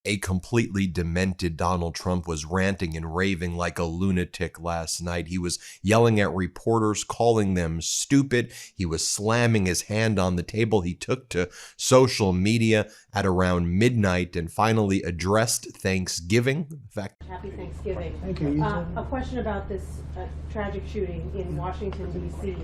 A completely demented Donald Trump was ranting and raving like a lunatic last night. He was yelling at reporters, calling them stupid. He was slamming his hand on the table. He took to social media at around midnight and finally addressed Thanksgiving. In fact, Happy Thanksgiving. Thank you. A question about this tragic shooting in Washington, D.C.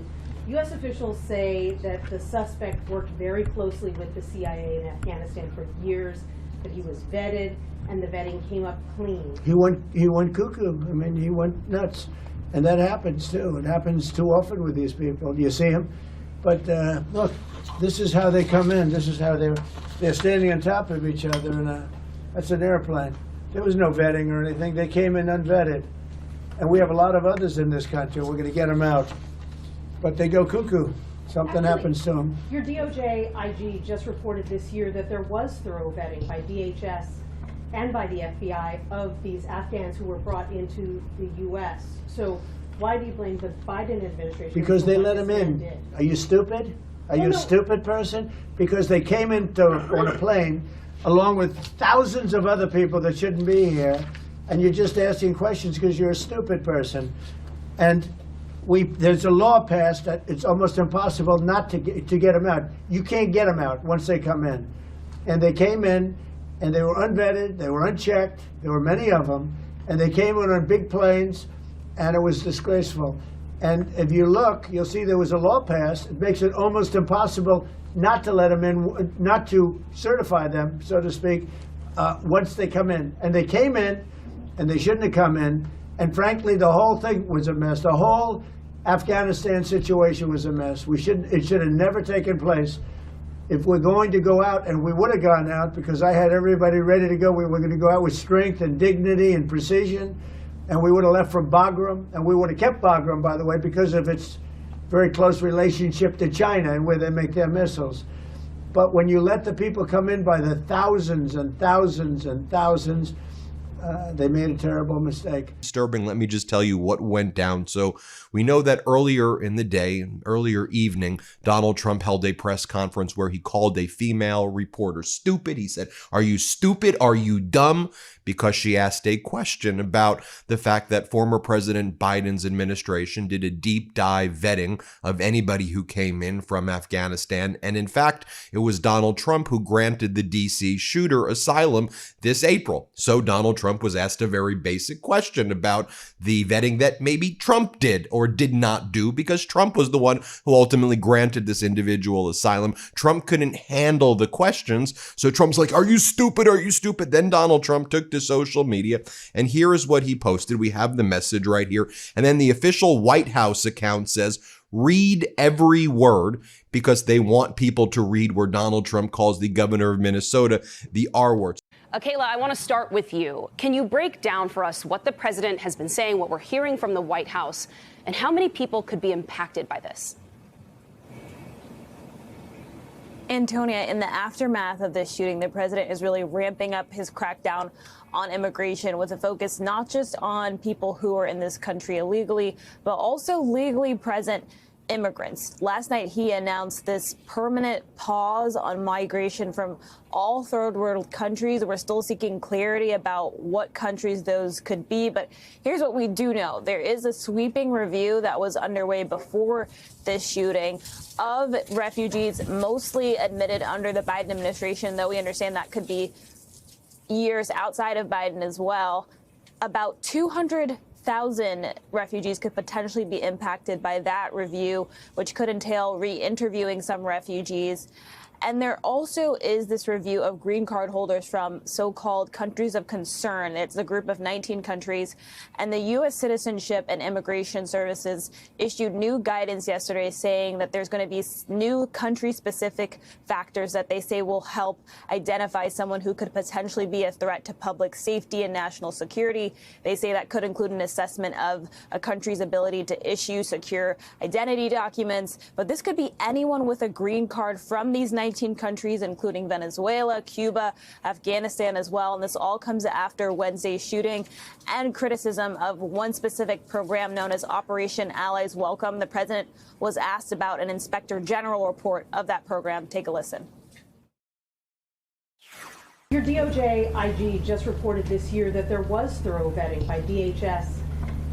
U.S. officials say that the suspect worked very closely with the CIA in Afghanistan for years, that he was vetted, and the vetting came up clean. He went cuckoo. I mean, he went nuts. And that happens, too. It happens too often with these people. You see them. But look, this is how they come in. This is how they're standing on top of each other. And that's an airplane. There was no vetting or anything. They came in unvetted. And we have a lot of others in this country. We're going to get them out. But they go cuckoo. Something happens to them. Your DOJ IG just reported this year that there was thorough vetting by DHS and by the FBI of these Afghans who were brought into the U.S. So why do you blame the Biden administration? Because they let them in. Are you stupid? Are you a stupid person? Because they came on a plane along with thousands of other people that shouldn't be here, and you're just asking questions because you're a stupid person. And there's a law passed that it's almost impossible not to get them out. You can't get them out once they come in. And they came in, and they were unvetted, they were unchecked, there were many of them, and they came in on big planes, and it was disgraceful. And if you look, you'll see there was a law passed. It makes it almost impossible not to let them in, not to certify them, so to speak, once they come in. And they came in, and they shouldn't have come in. And frankly, the whole thing was a mess. The whole Afghanistan situation was a mess. It should have never taken place. If we're going to go out, and we would have gone out because I had everybody ready to go, we were going to go out with strength and dignity and precision, and we would have left from Bagram, and we would have kept Bagram, by the way, because of its very close relationship to China and where they make their missiles. But when you let the people come in by the thousands and thousands and thousands, they made a terrible mistake. Disturbing. Let me just tell you what went down. So we know that earlier in the day, earlier evening, Donald Trump held a press conference where he called a female reporter stupid. He said, "Are you stupid? Are you dumb?" Because she asked a question about the fact that former President Biden's administration did a deep dive vetting of anybody who came in from Afghanistan. And in fact, it was Donald Trump who granted the DC shooter asylum this April. So Donald Trump was asked a very basic question about the vetting that maybe Trump did or did not do, because Trump was the one who ultimately granted this individual asylum. Trump couldn't handle the questions. So Trump's like, "Are you stupid? Are you stupid?" Then Donald Trump took to social media, and here is what he posted. We have the message right here. And then the official White House account says, "Read every word," because they want people to read where Donald Trump calls the governor of Minnesota the R word. Kayla, I want to start with you. Can you break down for us what the president has been saying, what we're hearing from the White House, and how many people could be impacted by this? Antonia, in the aftermath of this shooting, the president is really ramping up his crackdown on immigration with a focus not just on people who are in this country illegally, but also legally present immigrants. Last night, he announced this permanent pause on migration from all third world countries. We're still seeking clarity about what countries those could be. But here's what we do know. There is a sweeping review that was underway before this shooting of refugees mostly admitted under the Biden administration, though we understand that could be years outside of Biden as well. About 200,000 refugees could potentially be impacted by that review, which could entail re-interviewing some refugees. And there also is this review of green card holders from so-called countries of concern. It's a group of 19 countries. And the U.S. Citizenship and Immigration Services issued new guidance yesterday saying that there's going to be new country-specific factors that they say will help identify someone who could potentially be a threat to public safety and national security. They say that could include an assessment of a country's ability to issue secure identity documents. But this could be anyone with a green card from these 19 countries, including Venezuela, Cuba, Afghanistan as well. And this all comes after Wednesday's shooting and criticism of one specific program known as Operation Allies Welcome. The president was asked about an inspector general report of that program. Take a listen. Your DOJ IG just reported this year that there was thorough vetting by DHS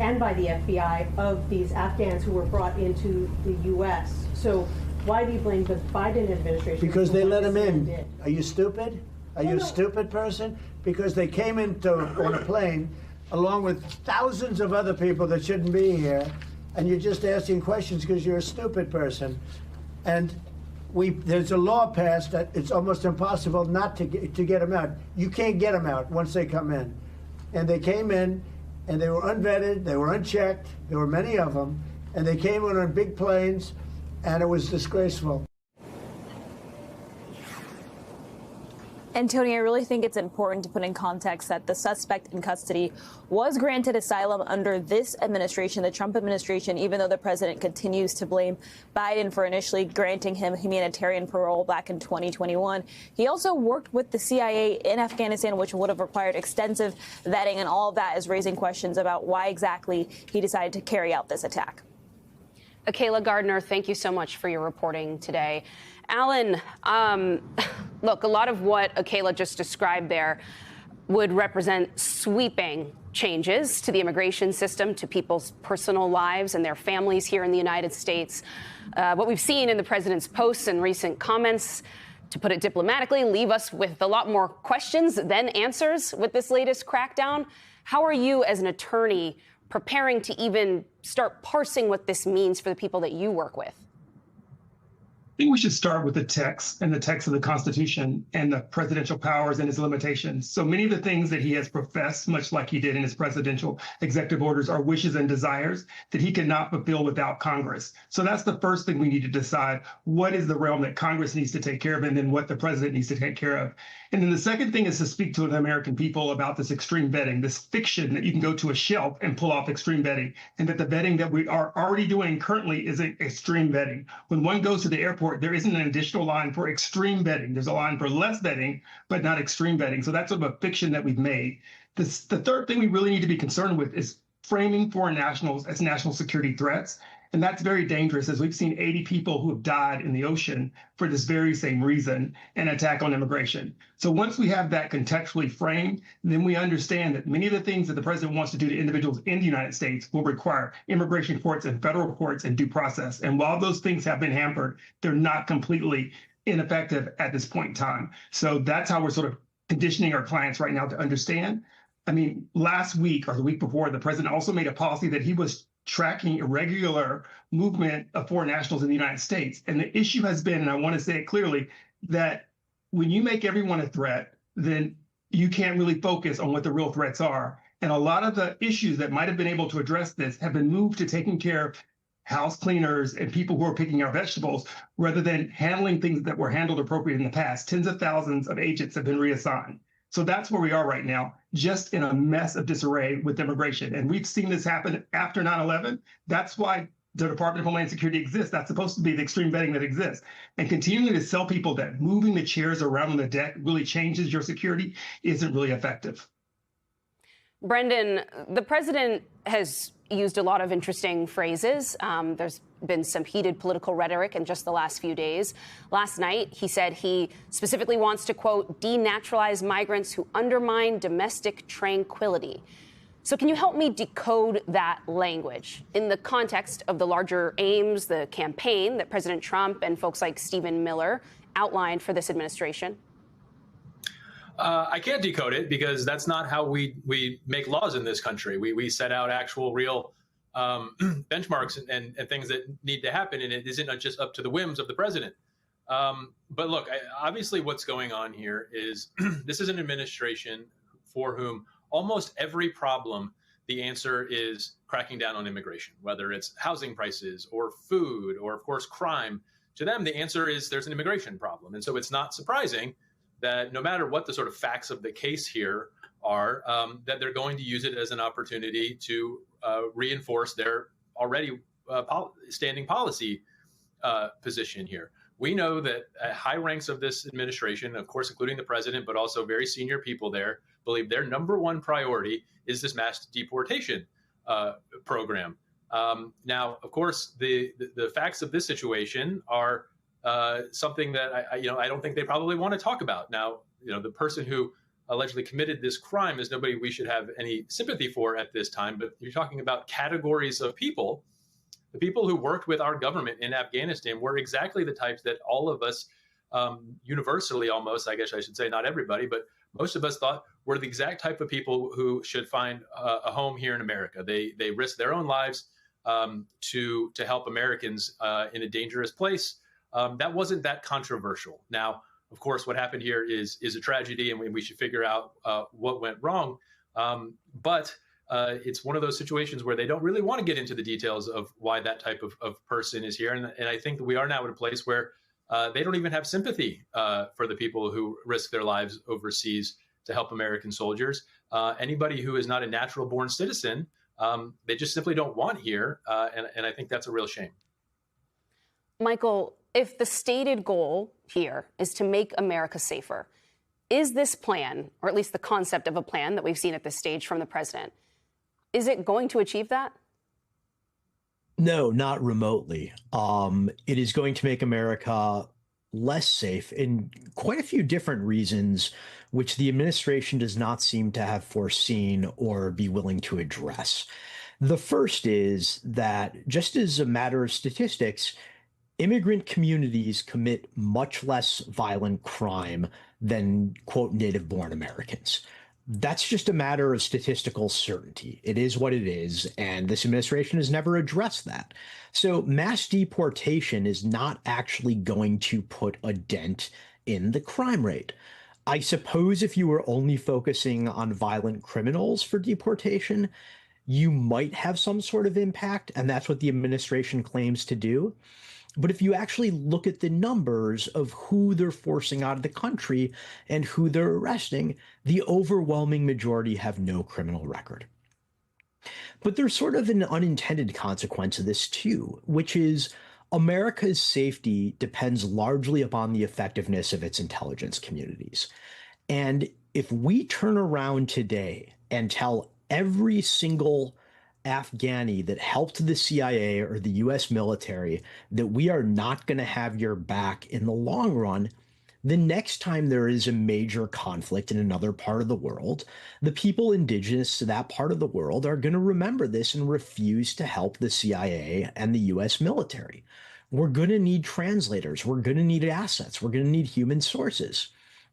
and by the FBI of these Afghans who were brought into the U.S. So why do you blame the Biden administration? Because they let them in. Did? Are you stupid? Are you a stupid person? Because they came on a plane along with thousands of other people that shouldn't be here, and you're just asking questions because you're a stupid person. And there's a law passed that it's almost impossible not to get them out. You can't get them out once they come in. And they came in, and they were unvetted, they were unchecked, there were many of them, and they came in on big planes, and it was disgraceful. And Tony, I really think it's important to put in context that the suspect in custody was granted asylum under this administration, the Trump administration, even though the president continues to blame Biden for initially granting him humanitarian parole back in 2021. He also worked with the CIA in Afghanistan, which would have required extensive vetting, and all of that is raising questions about why exactly he decided to carry out this attack. Akayla Gardner, thank you so much for your reporting today. Alan, look, a lot of what Akayla just described there would represent sweeping changes to the immigration system, to people's personal lives and their families here in the United States. What we've seen in the president's posts and recent comments, to put it diplomatically, leave us with a lot more questions than answers with this latest crackdown. How are you, as an attorney, preparing to even start parsing what this means for the people that you work with? I think we should start with the text and the text of the Constitution and the presidential powers and its limitations. So many of the things that he has professed, much like he did in his presidential executive orders, are wishes and desires that he cannot fulfill without Congress. So that's the first thing we need to decide. What is the realm that Congress needs to take care of, and then what the president needs to take care of? And then the second thing is to speak to the American people about this extreme vetting, this fiction that you can go to a shelf and pull off extreme vetting, and that the vetting that we are already doing currently is extreme vetting. When one goes to the airport, there isn't an additional line for extreme vetting. There's a line for less vetting, but not extreme vetting. So that's sort of a fiction that we've made. The third thing we really need to be concerned with is framing foreign nationals as national security threats. And that's very dangerous, as we've seen 80 people who have died in the ocean for this very same reason, an attack on immigration. So once we have that contextually framed, then we understand that many of the things that the president wants to do to individuals in the United States will require immigration courts and federal courts and due process. And while those things have been hampered, they're not completely ineffective at this point in time. So that's how we're sort of conditioning our clients right now to understand. I mean, last week or the week before, the president also made a policy that he was tracking irregular movement of foreign nationals in the United States. And the issue has been, and I want to say it clearly, that when you make everyone a threat, then you can't really focus on what the real threats are. And a lot of the issues that might have been able to address this have been moved to taking care of house cleaners and people who are picking our vegetables, rather than handling things that were handled appropriately in the past. Tens of thousands of agents have been reassigned. So that's where we are right now, just in a mess of disarray with immigration. And we've seen this happen after 9/11. That's why the Department of Homeland Security exists. That's supposed to be the extreme vetting that exists. And continuing to tell people that moving the chairs around on the deck really changes your security isn't really effective. Brendan, the president has used a lot of interesting phrases. There's been some heated political rhetoric in just the last few days. Last night, he said he specifically wants to, quote, denaturalize migrants who undermine domestic tranquility. So can you help me decode that language in the context of the larger aims, the campaign that President Trump and folks like Stephen Miller outlined for this administration? I can't decode it, because that's not how we make laws in this country. We set out actual real benchmarks and things that need to happen, and it isn't just up to the whims of the president. But look, obviously what's going on here is this is an administration for whom almost every problem, the answer is cracking down on immigration, whether it's housing prices or food or, of course, crime. To them, the answer is there's an immigration problem. And so it's not surprising that no matter what the sort of facts of the case here are, that they're going to use it as an opportunity to reinforce their already standing policy position here. We know that high ranks of this administration, of course, including the president, but also very senior people there, believe their number one priority is this mass deportation program. Now, of course, the facts of this situation are something that I don't think they probably want to talk about. Now, the person who allegedly committed this crime is nobody we should have any sympathy for at this time. But you're talking about categories of people. The people who worked with our government in Afghanistan were exactly the types that all of us, universally almost, I guess I should say, not everybody, but most of us thought were the exact type of people who should find a home here in America. They risked their own lives to help Americans in a dangerous place. That wasn't that controversial. Now, of course, what happened here is a tragedy, and we should figure out what went wrong. But it's one of those situations where they don't really want to get into the details of why that type of person is here. And I think that we are now at a place where they don't even have sympathy for the people who risk their lives overseas to help American soldiers. Anybody who is not a natural born citizen, they just simply don't want here. And I think that's a real shame. Michael, if the stated goal here is to make America safer, is this plan, or at least the concept of a plan that we've seen at this stage from the president, is it going to achieve that? No, not remotely. It is going to make America less safe in quite a few different reasons, which the administration does not seem to have foreseen or be willing to address. The first is that, just as a matter of statistics, immigrant communities commit much less violent crime than, quote, native-born Americans. That's just a matter of statistical certainty. It is what it is, and this administration has never addressed that. So mass deportation is not actually going to put a dent in the crime rate. I suppose if you were only focusing on violent criminals for deportation, you might have some sort of impact, and that's what the administration claims to do. But if you actually look at the numbers of who they're forcing out of the country and who they're arresting, the overwhelming majority have no criminal record. But there's sort of an unintended consequence of this too, which is America's safety depends largely upon the effectiveness of its intelligence communities. And if we turn around today and tell every single Afghani that helped the CIA or the US military that we are not going to have your back in the long run, the next time there is a major conflict in another part of the world, the people indigenous to that part of the world are going to remember this and refuse to help the CIA and the US military. We're going to need translators. We're going to need assets. We're going to need human sources.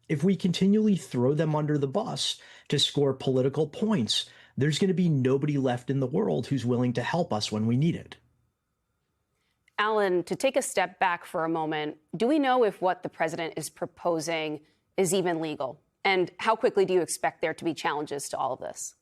If we continually throw them under the bus to score political points, there's going to be nobody left in the world who's willing to help us when we need it. Alan, to take a step back for a moment, do we know if what the president is proposing is even legal? And how quickly do you expect there to be challenges to all of this?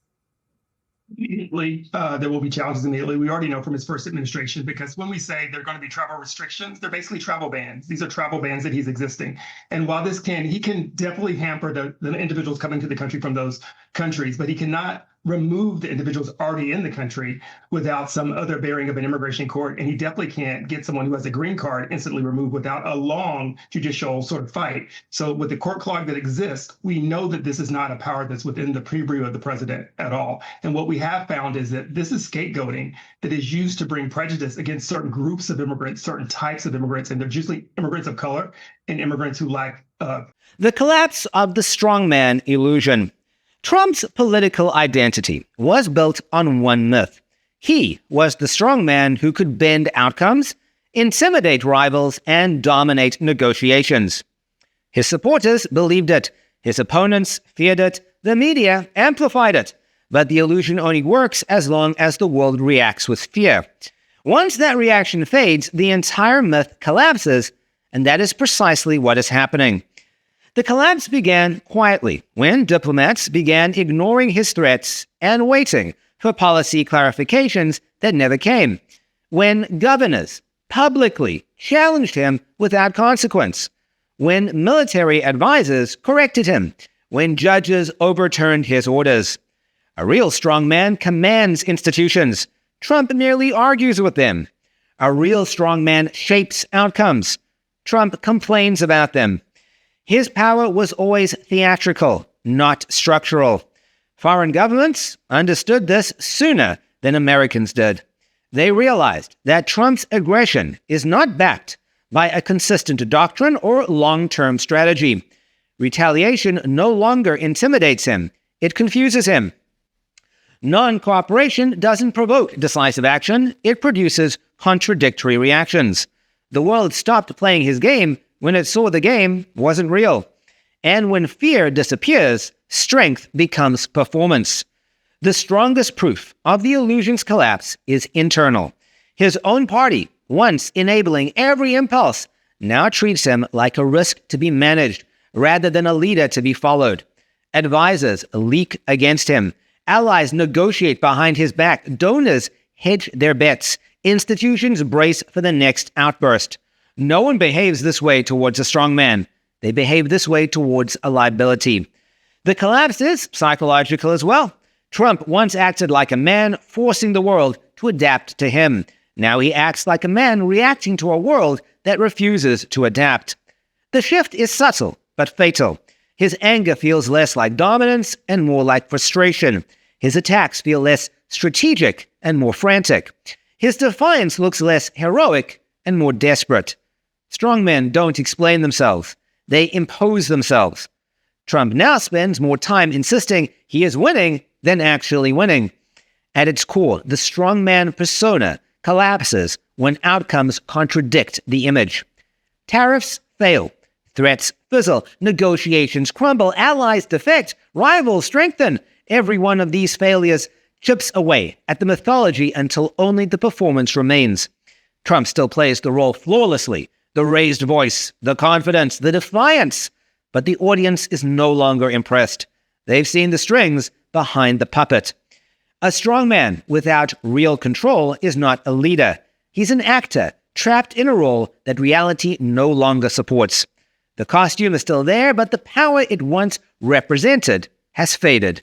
Immediately, there will be challenges immediately. We already know from his first administration, because when we say there are going to be travel restrictions, they're basically travel bans. These are travel bans that he's existing. And while he can definitely hamper the individuals coming to the country from those countries, but he cannot remove the individuals already in the country without some other bearing of an immigration court. And he definitely can't get someone who has a green card instantly removed without a long judicial sort of fight. So with the court clog that exists, we know that this is not a power that's within the purview of the president at all. And what we have found is that this is scapegoating that is used to bring prejudice against certain groups of immigrants, certain types of immigrants, and they're usually immigrants of color and immigrants who lack. The collapse of the strongman illusion. Trump's political identity was built on one myth. He was the strongman who could bend outcomes, intimidate rivals, and dominate negotiations. His supporters believed it. His opponents feared it. The media amplified it. But the illusion only works as long as the world reacts with fear. Once that reaction fades, the entire myth collapses, and that is precisely what is happening. The collapse began quietly when diplomats began ignoring his threats and waiting for policy clarifications that never came. When governors publicly challenged him without consequence. When military advisors corrected him. When judges overturned his orders. A real strongman commands institutions. Trump merely argues with them. A real strongman shapes outcomes. Trump complains about them. His power was always theatrical, not structural. Foreign governments understood this sooner than Americans did. They realized that Trump's aggression is not backed by a consistent doctrine or long-term strategy. Retaliation no longer intimidates him. It confuses him. Non-cooperation doesn't provoke decisive action. It produces contradictory reactions. The world stopped playing his game when it saw the game wasn't real. And when fear disappears, strength becomes performance. The strongest proof of the illusion's collapse is internal. His own party, once enabling every impulse, now treats him like a risk to be managed rather than a leader to be followed. Advisors leak against him. Allies negotiate behind his back. Donors hedge their bets. Institutions brace for the next outburst. No one behaves this way towards a strong man. They behave this way towards a liability. The collapse is psychological as well. Trump once acted like a man, forcing the world to adapt to him. Now he acts like a man reacting to a world that refuses to adapt. The shift is subtle, but fatal. His anger feels less like dominance and more like frustration. His attacks feel less strategic and more frantic. His defiance looks less heroic and more desperate. Strong men don't explain themselves. They impose themselves. Trump now spends more time insisting he is winning than actually winning. At its core, the strongman persona collapses when outcomes contradict the image. Tariffs fail. Threats fizzle. Negotiations crumble. Allies defect. Rivals strengthen. Every one of these failures chips away at the mythology until only the performance remains. Trump still plays the role flawlessly. The raised voice, the confidence, the defiance. But the audience is no longer impressed. They've seen the strings behind the puppet. A strong man without real control is not a leader. He's an actor, trapped in a role that reality no longer supports. The costume is still there, but the power it once represented has faded.